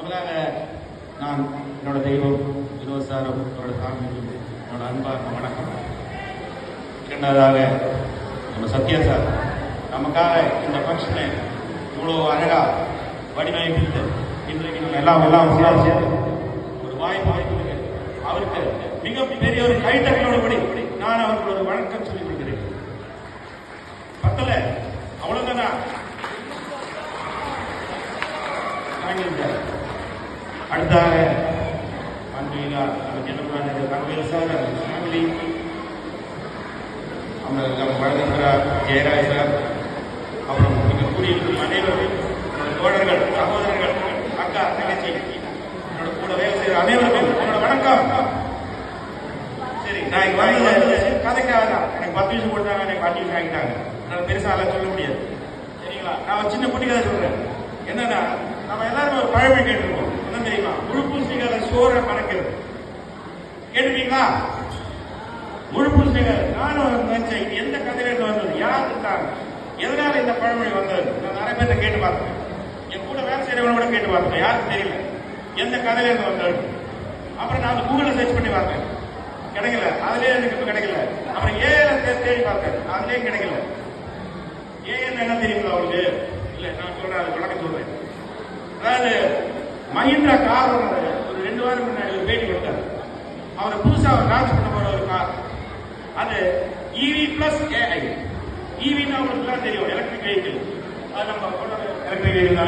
முதலாக நான் என்னோட தெய்வம் வினோத் சாரும் என்னோட சாமிக்கும் என்னோட அன்பார்ந்த வணக்கம். இரண்டாவதாக நம்ம சத்யா சார் நமக்காக இந்த ஃபங்க்ஷனை இவ்வளோ அழகா வடிவமைப்பித்து இன்றைக்கு நம்ம எல்லாம் சேர்ந்து ஒரு வாய்ப்பு அவருக்கு மிகப்பெரிய ஒரு கைத்தறியோடு நான் அவருக்கு ஒரு வணக்கம் சொல்லிக் கொடுக்கிறேன். பத்தல அவ்வளவுதானா? அடுத்தாக ஃபேமிலி வழங்குகிறார் ஜெயராஜ் சார், அப்புறம் இங்க கூடியிருக்கும் அனைவரும் தோழர்கள், சகோதரர்கள், அக்கா, தங்கச்சி, என்னோட கூட வேலை செய்கிற அனைவருக்கும் என்னோட வணக்கம். சரி, நான் இங்க வந்து கதைக்காக தான் எனக்கு 10 நிமிஷம் கொடுத்தாங்க, எனக்கு பாட்டி வாங்கிட்டாங்க. என்னால் பெருசாக சொல்ல முடியாது. சரிங்களா? நான் ஒரு சின்ன குட்டி கதை சொல்றேன். என்னன்னா, நம்ம எல்லாரும் ஒரு பழமை கேட்டிருக்கோம். என்ன தெரியுமா? முழு பூசணிக்கால சோறை மணக்கிறது கேட்டுட்டீங்களா? முழு பூசணிக்கால நானும் நினைச்சேன், இது எந்த கதையில வந்தது, யார் இருந்தாங்க, எதனால இந்த பழமொழி வந்தது? நான் நிறைய பேர்த்த கேட்டு பார்த்தேன், என் கூட வேலை செய்யறவங்க கூட கேட்டு பார்த்தேன், யாருக்கு தெரியல எந்த கதையில இருந்து வந்தது. அப்புறம் நான் கூகுள்ல சர்ச் பண்ணி பார்த்தேன், கிடைக்கல. அதுலயே எனக்கு இப்ப கிடைக்கல. அப்புறம் ஏஐல தேடி பார்த்தேன், அதுலயும் கிடைக்கல. ஏஐல என்ன தெரியுங்களா அவருக்கு? இல்ல, நான் சொல்றேன், அது விளக்கம் சொல்றேன். அதாவது மஹிந்திரா கார் ஒரு 2 வாரம் முன்னாடி ஒரு பேட்டி கொடுத்தாரு. அவரை புதுசா லான்ச் பண்ண போற ஒரு கார், அது இவி பிளஸ் ஏஐ. இவின்னா உங்களுக்கு எல்லாம் தெரியும், எலக்ட்ரிக் வெஹிக்கிள். அது நம்ம எலக்ட்ரிக் வெஹிக்கிள்